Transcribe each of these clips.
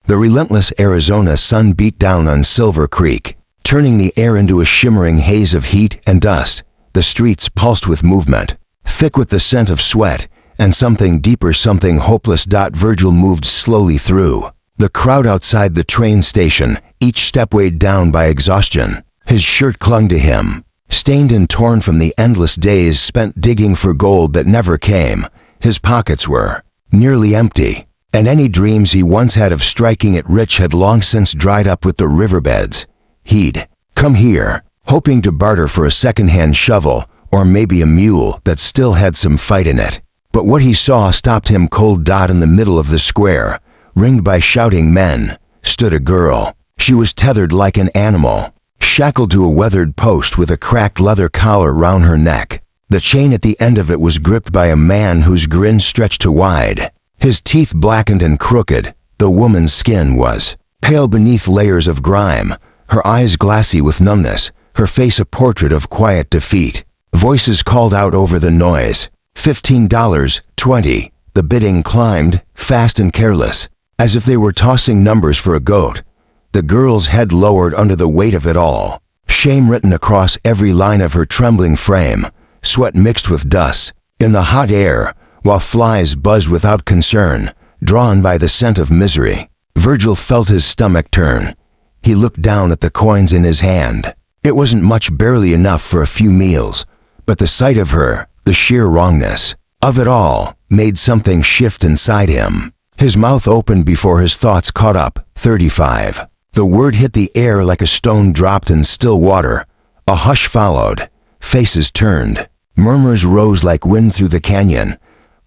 The relentless Arizona sun beat down on Silver Creek, turning the air into a shimmering haze of heat and dust. The streets pulsed with movement, thick with the scent of sweat, and something deeper, something hopeless. Virgil moved slowly through the crowd outside the train station, each step weighed down by exhaustion. His shirt clung to him, stained and torn from the endless days spent digging for gold that never came. His pockets were nearly empty, and any dreams he once had of striking it rich had long since dried up with the riverbeds. He'd come here, hoping to barter for a second-hand shovel, or maybe a mule that still had some fight in it. But what he saw stopped him cold. In the middle of the square, ringed by shouting men, stood a girl. She was tethered like an animal, shackled to a weathered post with a cracked leather collar round her neck. The chain at the end of it was gripped by a man whose grin stretched too wide. His teeth blackened and crooked. The woman's skin was pale beneath layers of grime, her eyes glassy with numbness, her face a portrait of quiet defeat. Voices called out over the noise. $15, $20. The bidding climbed, fast and careless, as if they were tossing numbers for a goat. The girl's head lowered under the weight of it all, shame written across every line of her trembling frame, sweat mixed with dust. In the hot air, while flies buzzed without concern, drawn by the scent of misery, Virgil felt his stomach turn. He looked down at the coins in his hand. It wasn't much, barely enough for a few meals, but the sight of her, the sheer wrongness of it all, made something shift inside him. His mouth opened before his thoughts caught up. 35. The word hit the air like a stone dropped in still water. A hush followed. Faces turned. Murmurs rose like wind through the canyon.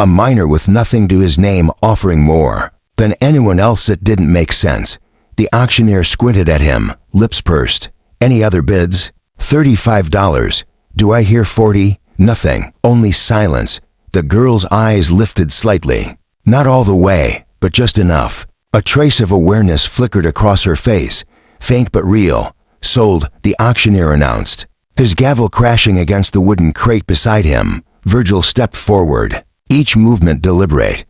A miner with nothing to his name offering more than anyone else. It didn't make sense. The auctioneer squinted at him, lips pursed. Any other bids? $35. Do I hear 40? Nothing, only silence. The girl's eyes lifted slightly. Not all the way, but just enough. A trace of awareness flickered across her face, faint but real. Sold, the auctioneer announced. His gavel crashing against the wooden crate beside him, Virgil stepped forward, each movement deliberate.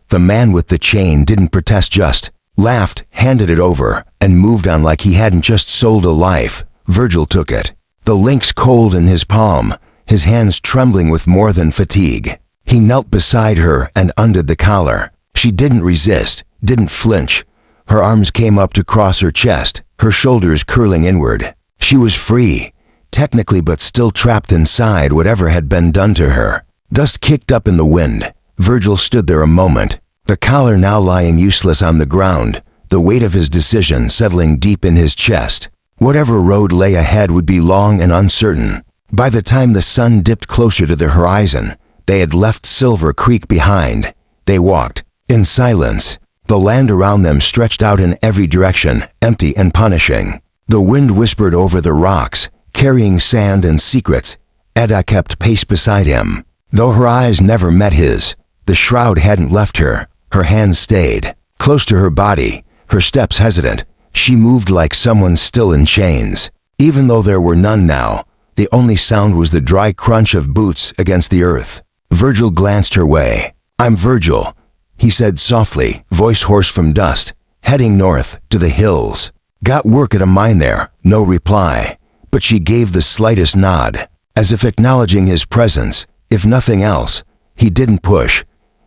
The man with the chain didn't protest, just laughed, handed it over, and moved on like he hadn't just sold a life. Virgil took it, the links cold in his palm, his hands trembling with more than fatigue. He knelt beside her and undid the collar. She didn't resist, didn't flinch. Her arms came up to cross her chest, her shoulders curling inward. She was free, technically, but still trapped inside whatever had been done to her. Dust kicked up in the wind. Virgil stood there a moment, the collar now lying useless on the ground, the weight of his decision settling deep in his chest. Whatever road lay ahead would be long and uncertain. By the time the sun dipped closer to the horizon, they had left Silver Creek behind. They walked in silence. The land around them stretched out in every direction, empty and punishing. The wind whispered over the rocks, carrying sand and secrets. Eda kept pace beside him. Though her eyes never met his, the shroud hadn't left her. Her hands stayed close to her body, her steps hesitant. She moved like someone still in chains. Even though there were none now, the only sound was the dry crunch of boots against the earth. Virgil glanced her way. "I'm Virgil," he said softly, voice hoarse from dust. "Heading north, to the hills. Got work at a mine there." No reply, but she gave the slightest nod, as if acknowledging his presence. If nothing else, he didn't push.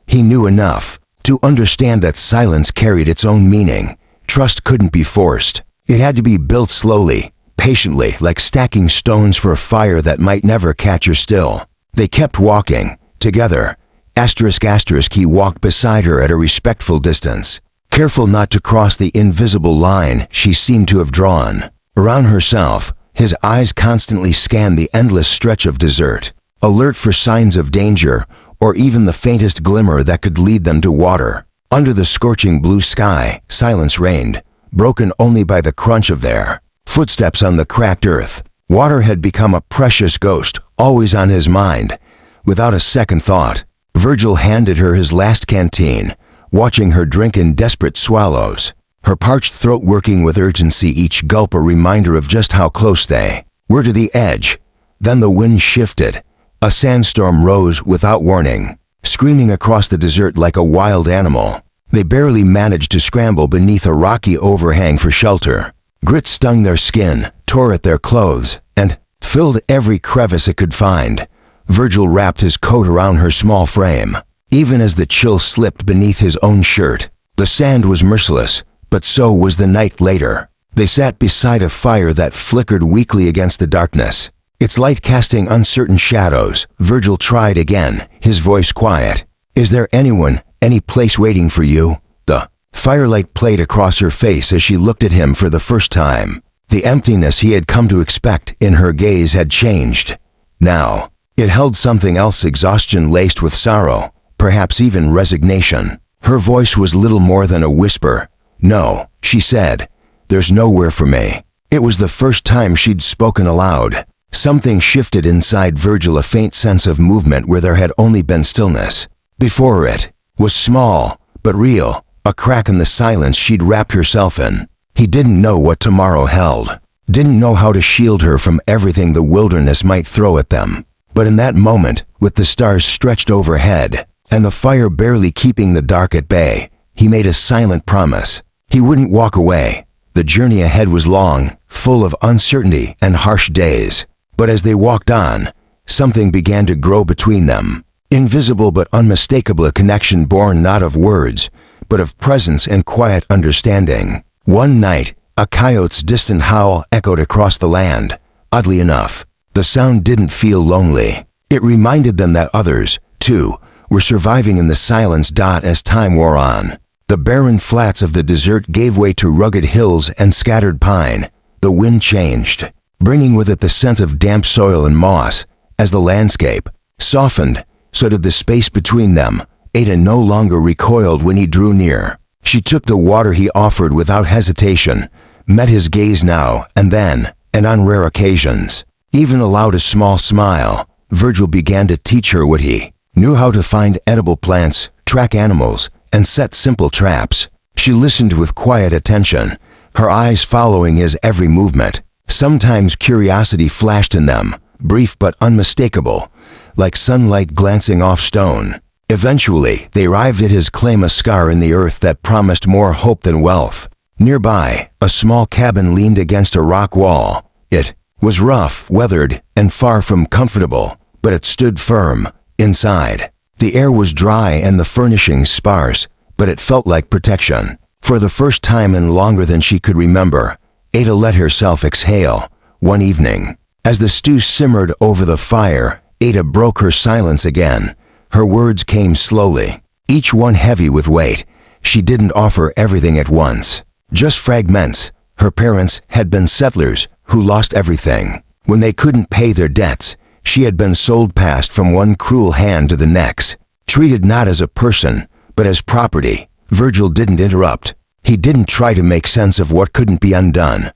He knew enough to understand that silence carried its own meaning. Trust couldn't be forced. It had to be built slowly, patiently, like stacking stones for a fire that might never catch her still. They kept walking, together. He walked beside her at a respectful distance, careful not to cross the invisible line she seemed to have drawn. Around herself, his eyes constantly scanned the endless stretch of desert, alert for signs of danger, or even the faintest glimmer that could lead them to water. Under the scorching blue sky, silence reigned, broken only by the crunch of their footsteps on the cracked earth. Water had become a precious ghost, always on his mind. Without a second thought, Virgil handed her his last canteen, watching her drink in desperate swallows, her parched throat working with urgency, each gulp a reminder of just how close they were to the edge. Then the wind shifted. A sandstorm rose without warning, screaming across the desert like a wild animal. They barely managed to scramble beneath a rocky overhang for shelter. Grit stung their skin, tore at their clothes, and filled every crevice it could find. Virgil wrapped his coat around her small frame, even as the chill slipped beneath his own shirt. The sand was merciless, but so was the night later. They sat beside a fire that flickered weakly against the darkness, its light casting uncertain shadows. Virgil tried again, his voice quiet. "Is there anyone, any place waiting for you?" The firelight played across her face as she looked at him for the first time. The emptiness he had come to expect in her gaze had changed. Now, it held something else, exhaustion laced with sorrow, perhaps even resignation. Her voice was little more than a whisper. "No," she said. "There's nowhere for me." It was the first time she'd spoken aloud. Something shifted inside Virgil, a faint sense of movement where there had only been stillness. Before it was small, but real, a crack in the silence she'd wrapped herself in. He didn't know what tomorrow held, didn't know how to shield her from everything the wilderness might throw at them. But in that moment, with the stars stretched overhead, and the fire barely keeping the dark at bay, he made a silent promise. He wouldn't walk away. The journey ahead was long, full of uncertainty and harsh days. But as they walked on, something began to grow between them. Invisible but unmistakable, a connection born not of words, but of presence and quiet understanding. One night, a coyote's distant howl echoed across the land. Oddly enough, the sound didn't feel lonely. It reminded them that others, too, were surviving in the silence. As time wore on, the barren flats of the desert gave way to rugged hills and scattered pine. The wind changed, bringing with it the scent of damp soil and moss. As the landscape softened, so did the space between them. Ada no longer recoiled when he drew near. She took the water he offered without hesitation, met his gaze now and then, and on rare occasions, even allowed a small smile. Virgil began to teach her what he knew: how to find edible plants, track animals, and set simple traps. She listened with quiet attention, her eyes following his every movement. Sometimes curiosity flashed in them, brief but unmistakable, like sunlight glancing off stone. Eventually, they arrived at his claim, a scar in the earth that promised more hope than wealth. Nearby, a small cabin leaned against a rock wall. It was rough, weathered, and far from comfortable, but it stood firm. Inside, the air was dry and the furnishings sparse, but it felt like protection. For the first time in longer than she could remember, Ada let herself exhale. One evening, as the stew simmered over the fire, Ada broke her silence again. Her words came slowly, each one heavy with weight. She didn't offer everything at once, just fragments. Her parents had been settlers who lost everything. When they couldn't pay their debts, she had been sold past from one cruel hand to the next, treated not as a person, but as property. Virgil didn't interrupt. He didn't try to make sense of what couldn't be undone.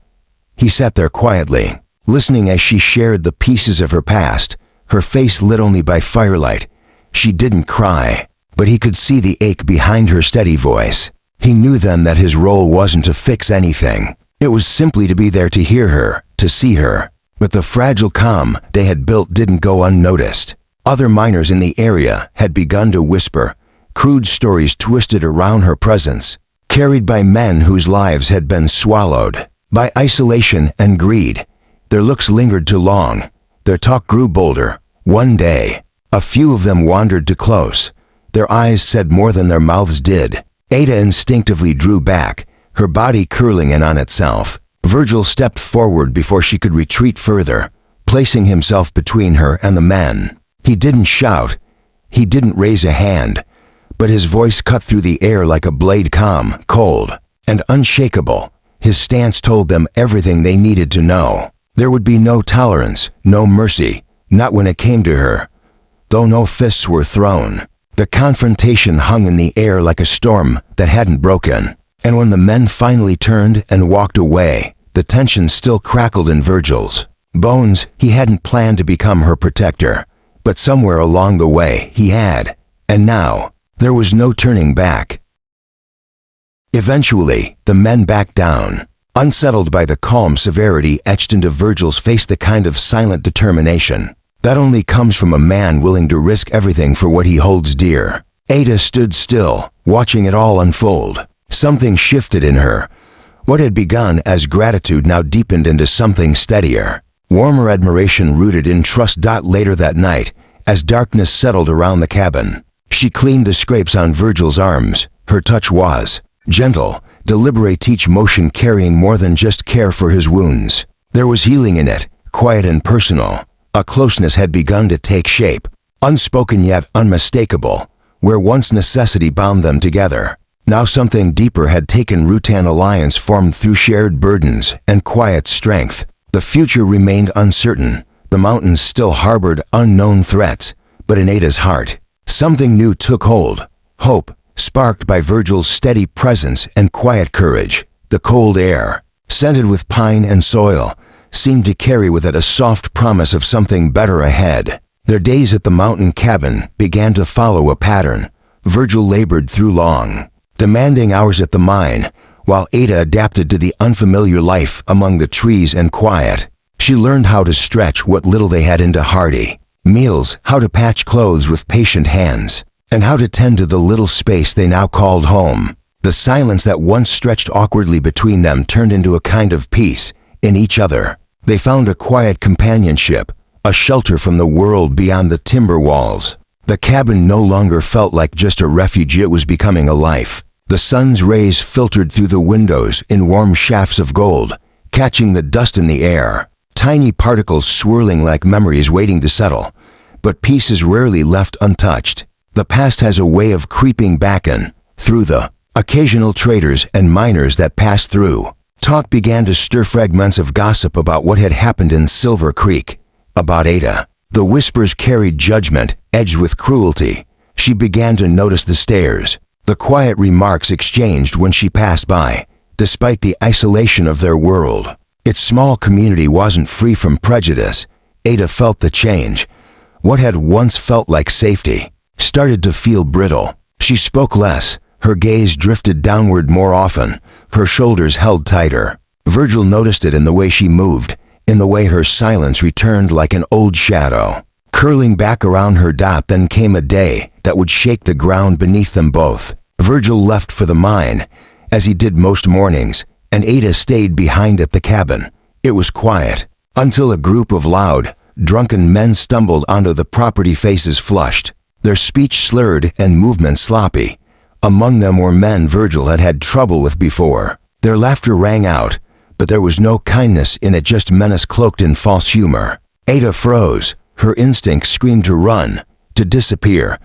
He sat there quietly, listening as she shared the pieces of her past, her face lit only by firelight. She didn't cry, but he could see the ache behind her steady voice. He knew then that his role wasn't to fix anything. It was simply to be there, to hear her, to see her. But the fragile calm they had built didn't go unnoticed. Other miners in the area had begun to whisper, crude stories twisted around her presence, carried by men whose lives had been swallowed by isolation and greed. Their looks lingered too long. Their talk grew bolder. One day, a few of them wandered too close. Their eyes said more than their mouths did. Ada instinctively drew back, her body curling in on itself. Virgil stepped forward before she could retreat further, placing himself between her and the men. He didn't shout. He didn't raise a hand, but his voice cut through the air like a blade, calm, cold, and unshakable. His stance told them everything they needed to know. There would be no tolerance, no mercy, not when it came to her. Though no fists were thrown, the confrontation hung in the air like a storm that hadn't broken. And when the men finally turned and walked away, the tension still crackled in Virgil's bones. He hadn't planned to become her protector, but somewhere along the way he had. And now, there was no turning back. Eventually, the men backed down, unsettled by the calm severity etched into Virgil's face, the kind of silent determination that only comes from a man willing to risk everything for what he holds dear. Ada stood still, watching it all unfold. Something shifted in her. What had begun as gratitude now deepened into something steadier. Warmer admiration rooted in trust. Later that night, as darkness settled around the cabin, she cleaned the scrapes on Virgil's arms. Her touch was gentle, deliberate, each motion carrying more than just care for his wounds. There was healing in it, quiet and personal. A closeness had begun to take shape, unspoken yet unmistakable. Where once necessity bound them together, now something deeper had taken root. An alliance formed through shared burdens and quiet strength. The future remained uncertain. The mountains still harbored unknown threats, but in Ada's heart, something new took hold. Hope, sparked by Virgil's steady presence and quiet courage. The cold air, scented with pine and soil, seemed to carry with it a soft promise of something better ahead. Their days at the mountain cabin began to follow a pattern. Virgil labored through long, demanding hours at the mine, while Ada adapted to the unfamiliar life among the trees and quiet. She learned how to stretch what little they had into hearty meals, how to patch clothes with patient hands, and how to tend to the little space they now called home. The silence that once stretched awkwardly between them turned into a kind of peace in each other. They found a quiet companionship, a shelter from the world beyond the timber walls. The cabin no longer felt like just a refuge, it was becoming a life. The sun's rays filtered through the windows in warm shafts of gold, catching the dust in the air, tiny particles swirling like memories waiting to settle, but pieces rarely left untouched. The past has a way of creeping back in, through the occasional traders and miners that passed through. Talk began to stir, fragments of gossip about what had happened in Silver Creek. About Ada. The whispers carried judgment, edged with cruelty. She began to notice the stares, the quiet remarks exchanged when she passed by. Despite the isolation of their world, its small community wasn't free from prejudice. Ada felt the change. What had once felt like safety started to feel brittle. She spoke less. Her gaze drifted downward more often. Her shoulders held tighter. Virgil noticed it in the way she moved, in the way her silence returned like an old shadow, curling back around her. Then came a day that would shake the ground beneath them both. Virgil left for the mine, as he did most mornings, and Ada stayed behind at the cabin. It was quiet, until a group of loud, drunken men stumbled onto the property, faces flushed, their speech slurred and movement sloppy. Among them were men Virgil had had trouble with before. Their laughter rang out, but there was no kindness in it, just menace cloaked in false humor. Ada froze. Her instinct screamed to run, to disappear.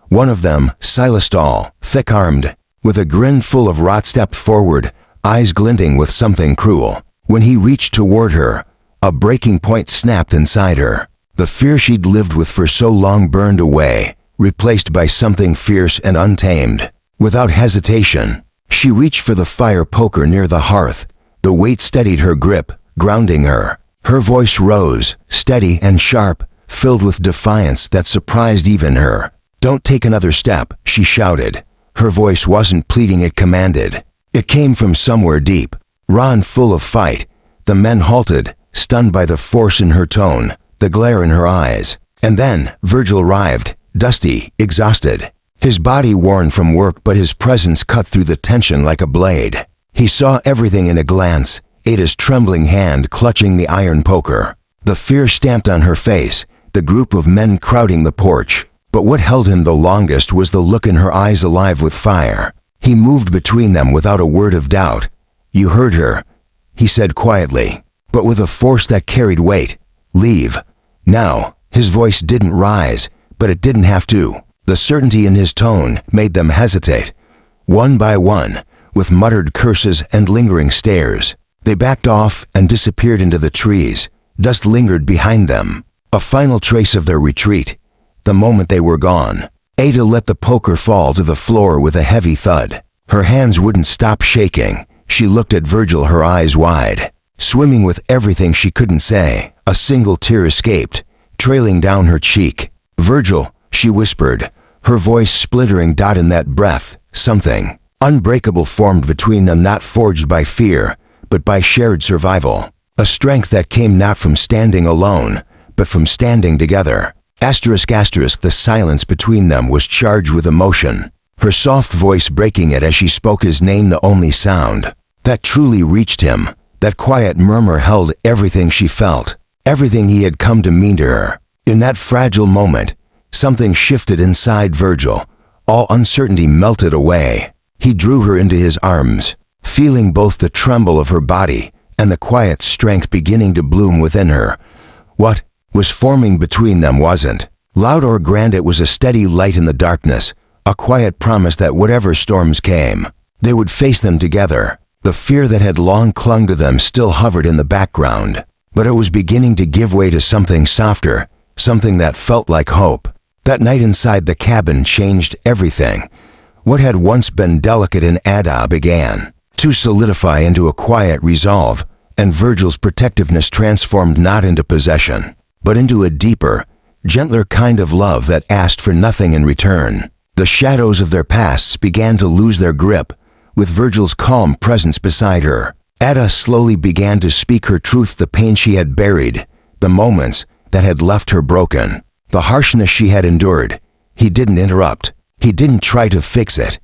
One of them, Silas Dahl, thick-armed, with a grin full of rot, stepped forward, eyes glinting with something cruel. When he reached toward her, a breaking point snapped inside her. The fear she'd lived with for so long burned away, replaced by something fierce and untamed. Without hesitation, she reached for the fire poker near the hearth. The weight steadied her grip, grounding her. Her voice rose, steady and sharp, filled with defiance that surprised even her. "Don't take another step," she shouted. Her voice wasn't pleading, it commanded. It came from somewhere deep, raw and full of fight. The men halted, stunned by the force in her tone, the glare in her eyes. And then Virgil arrived, dusty, exhausted. His body worn from work, but his presence cut through the tension like a blade. He saw everything in a glance, Ada's trembling hand clutching the iron poker, the fear stamped on her face, the group of men crowding the porch. But what held him the longest was the look in her eyes, alive with fire. He moved between them without a word of doubt. "You heard her," he said quietly, but with a force that carried weight. "Leave. Now." His voice didn't rise, but it didn't have to. The certainty in his tone made them hesitate. One by one, with muttered curses and lingering stares, they backed off and disappeared into the trees. Dust lingered behind them, a final trace of their retreat. The moment they were gone, Ada let the poker fall to the floor with a heavy thud. Her hands wouldn't stop shaking. She looked at Virgil, her eyes wide, swimming with everything she couldn't say. A single tear escaped, trailing down her cheek. "Virgil," she whispered, her voice splintering. In that breath, something unbreakable formed between them, not forged by fear, but by shared survival. A strength that came not from standing alone, but from standing together. The silence between them was charged with emotion, her soft voice breaking it as she spoke his name, the only sound that truly reached him. That quiet murmur held everything she felt, everything he had come to mean to her. In that fragile moment, something shifted inside Virgil. All uncertainty melted away. He drew her into his arms, feeling both the tremble of her body and the quiet strength beginning to bloom within her. What was forming between them wasn't loud or grand. It was a steady light in the darkness, a quiet promise that whatever storms came, they would face them together. The fear that had long clung to them still hovered in the background, but it was beginning to give way to something softer, something that felt like hope. That night inside the cabin changed everything. What had once been delicate in Ada began to solidify into a quiet resolve, and Virgil's protectiveness transformed not into possession, but into a deeper, gentler kind of love that asked for nothing in return. The shadows of their pasts began to lose their grip, with Virgil's calm presence beside her. Ada slowly began to speak her truth, the pain she had buried, the moments that had left her broken, the harshness she had endured. He didn't interrupt. He didn't try to fix it.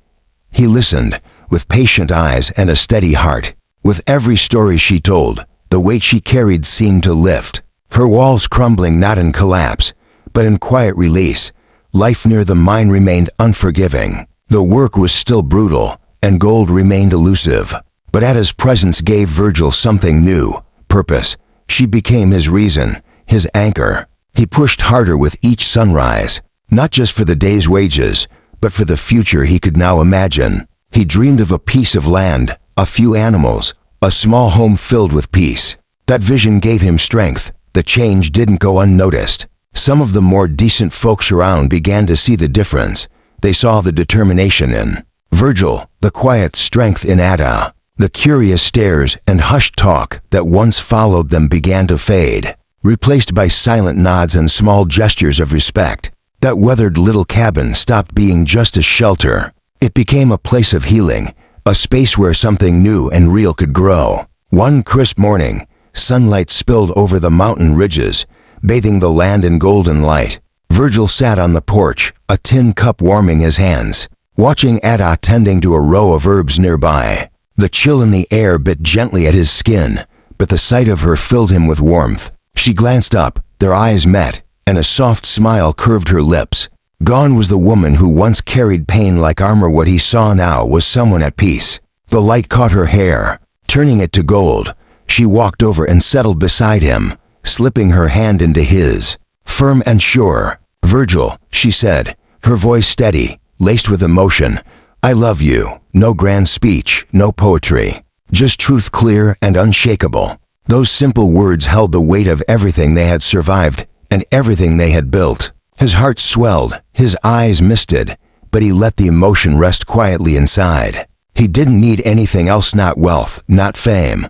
He listened, with patient eyes and a steady heart. With every story she told, the weight she carried seemed to lift, her walls crumbling not in collapse, but in quiet release. Life near the mine remained unforgiving. The work was still brutal, and gold remained elusive. But Ada's presence gave Virgil something new, purpose. She became his reason, his anchor. He pushed harder with each sunrise, not just for the day's wages, but for the future he could now imagine. He dreamed of a piece of land, a few animals, a small home filled with peace. That vision gave him strength. The change didn't go unnoticed. Some of the more decent folks around began to see the difference. They saw the determination in Virgil, the quiet strength in Ada. The curious stares and hushed talk that once followed them began to fade, replaced by silent nods and small gestures of respect. That weathered little cabin stopped being just a shelter. It became a place of healing, a space where something new and real could grow. One crisp morning, sunlight spilled over the mountain ridges, bathing the land in golden light. Virgil sat on the porch, a tin cup warming his hands, watching Ada tending to a row of herbs nearby. The chill in the air bit gently at his skin, but the sight of her filled him with warmth. She glanced up, their eyes met, and a soft smile curved her lips. Gone was the woman who once carried pain like armor. What he saw now was someone at peace. The light caught her hair, turning it to gold. She walked over and settled beside him, slipping her hand into his, firm and sure. "Virgil," she said, her voice steady, laced with emotion. "I love you." No grand speech, no poetry, just truth clear and unshakable. Those simple words held the weight of everything they had survived and everything they had built. His heart swelled, his eyes misted, but he let the emotion rest quietly inside. He didn't need anything else, not wealth, not fame.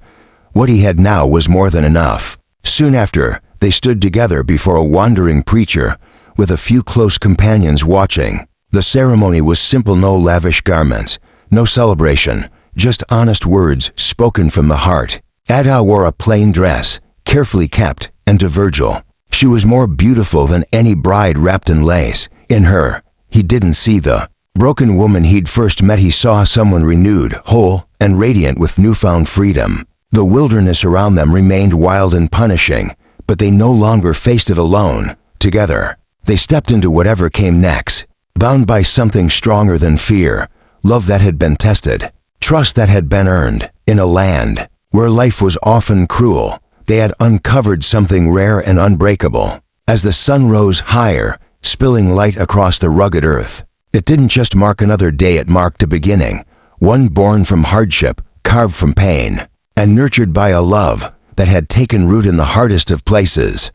What he had now was more than enough. Soon after, they stood together before a wandering preacher, with a few close companions watching. The ceremony was simple, no lavish garments, no celebration, just honest words spoken from the heart. Ada wore a plain dress, carefully kept, and to Virgil, she was more beautiful than any bride wrapped in lace. In her, he didn't see the broken woman he'd first met. He saw someone renewed, whole, and radiant with newfound freedom. The wilderness around them remained wild and punishing, but they no longer faced it alone. Together, they stepped into whatever came next, bound by something stronger than fear, love that had been tested, trust that had been earned. In a land where life was often cruel, they had uncovered something rare and unbreakable. As the sun rose higher, spilling light across the rugged earth, it didn't just mark another day, it marked a beginning, one born from hardship, carved from pain, and nurtured by a love that had taken root in the hardest of places.